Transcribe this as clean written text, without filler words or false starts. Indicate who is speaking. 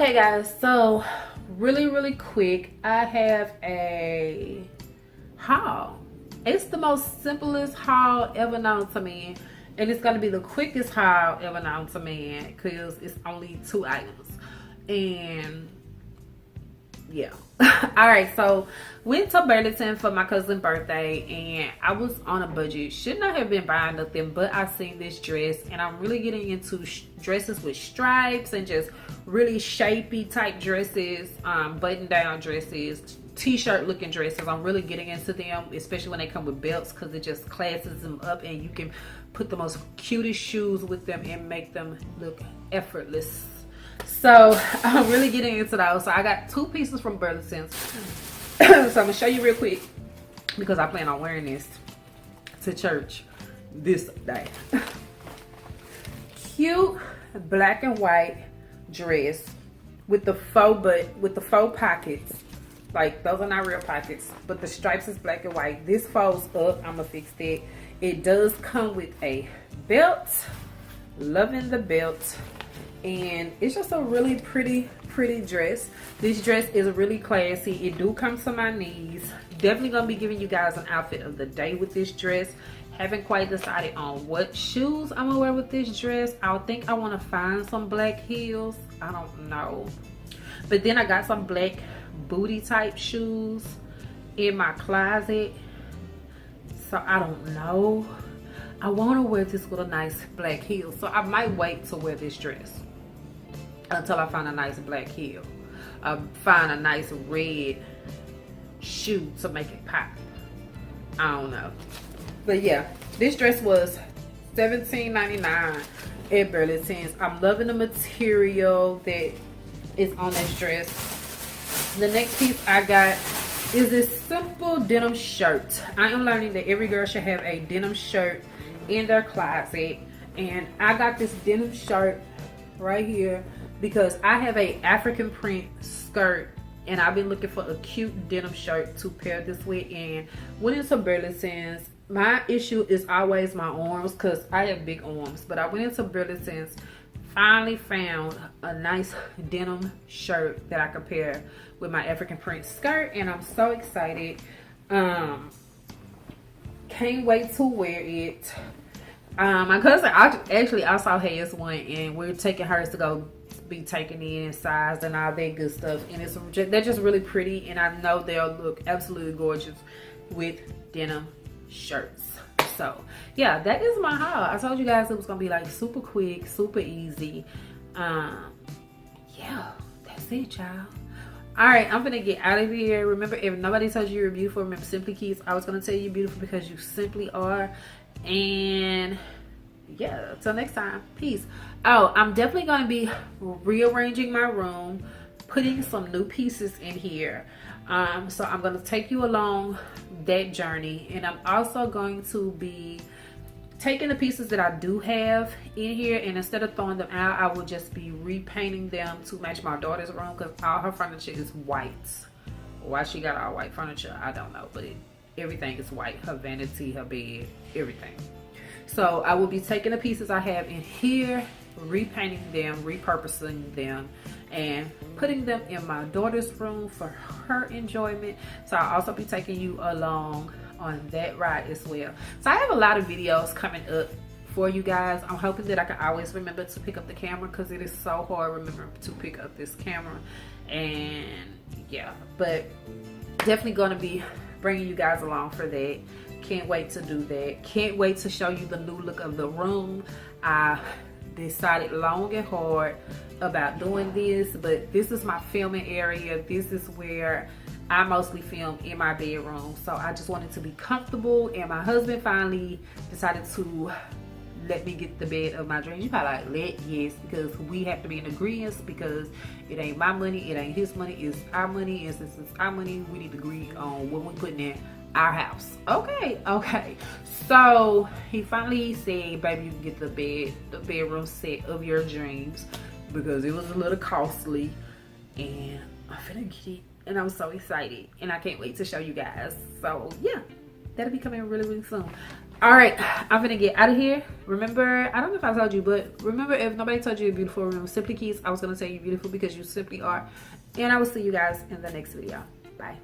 Speaker 1: Okay guys, so really quick, I have a haul. It's the most simplest haul ever known to me, and it's gonna be the quickest haul ever known to me because it's only 2 items. And yeah. All right, so went to Burlington for my cousin's birthday, and I was on a budget. Should not have been buying nothing, but I seen this dress, and I'm really getting into dresses with stripes and just really shapy type dresses, button down dresses, t-shirt looking dresses. I'm really getting into them, especially when they come with belts, because it just classes them up, and you can put the most cutest shoes with them and make them look effortless. So I'm really getting into those. So I got 2 pieces from Burlington. So I'm gonna show you real quick because I plan on wearing this to church this day. Cute black and white dress with the faux pockets. Like, those are not real pockets, but the stripes is black and white. This folds up. I'm gonna fix it. It does come with a belt. Loving the belt. And it's just a really pretty dress. This dress is really classy. It do come to my knees. Definitely gonna be giving you guys an outfit of the day with this dress. Haven't quite decided on what shoes I'm gonna wear with this dress. I think I want to find some black heels. I don't know, but then I got some black booty type shoes in my closet, so I don't know. I want to wear this with a nice black heel, so I might wait to wear this dress until I find a nice black heel. Find a nice red shoe to make it pop. I don't know. But yeah, this dress was $17.99 at Burlington's. I'm loving the material that is on this dress. The next piece I got is this simple denim shirt. I am learning that every girl should have a denim shirt in their closet, and I got this denim shirt right here because I have a African print skirt, and I've been looking for a cute denim shirt to pair this with, and went into Burlington's. My issue is always my arms because I have big arms, but I went into Burlington's, finally found a nice denim shirt that I could pair with my African print skirt, and I'm so excited. Can't wait to wear it. My cousin actually also has one, and we're taking hers to go be taken in size and all that good stuff, and they're just really pretty, and I know they'll look absolutely gorgeous with denim shirts. So yeah, that is my haul. I told you guys it was gonna be like super quick, super easy. Yeah, that's it, y'all. All right, I'm gonna get out of here. Remember, if nobody told you you're beautiful, remember, simplikeii. I was gonna tell you you're beautiful because you simply are. And yeah, till next time, peace. Oh, I'm definitely gonna be rearranging my room, putting some new pieces in here. So I'm gonna take you along that journey, and I'm also going to be taking the pieces that I do have in here, and instead of throwing them out, I will just be repainting them to match my daughter's room because all her furniture is white. Why she got all white furniture, I don't know, but everything is white. Her vanity, her bed, everything. So I will be taking the pieces I have in here, repainting them, repurposing them, and putting them in my daughter's room for her enjoyment. So I'll also be taking you along on that ride as well. So I have a lot of videos coming up for you guys. I'm hoping that I can always remember to pick up the camera because it is so hard remember to pick up this camera. And yeah, but definitely going to be bringing you guys along for that. Can't wait to do that. Can't wait to show you the new look of the room. I decided long and hard about doing this, but this is my filming area. This is where I mostly film, in my bedroom. So I just wanted to be comfortable, and my husband finally decided to let me get the bed of my dreams. You probably like, yes, because we have to be in agreement, because it ain't my money, it ain't his money, it's our money, and since it's our money, we need to agree on what we're putting in our house. Okay. So he finally said, baby, you can get the bedroom set of your dreams, because it was a little costly, and I'm finna get it, and I'm so excited, and I can't wait to show you guys. So yeah, that'll be coming really soon. All right, I'm gonna get out of here. Remember, I don't know if I told you, but remember, if nobody told you you're beautiful, remember simply keys. I was gonna say you're beautiful because you simply are. And I will see you guys in the next video. Bye.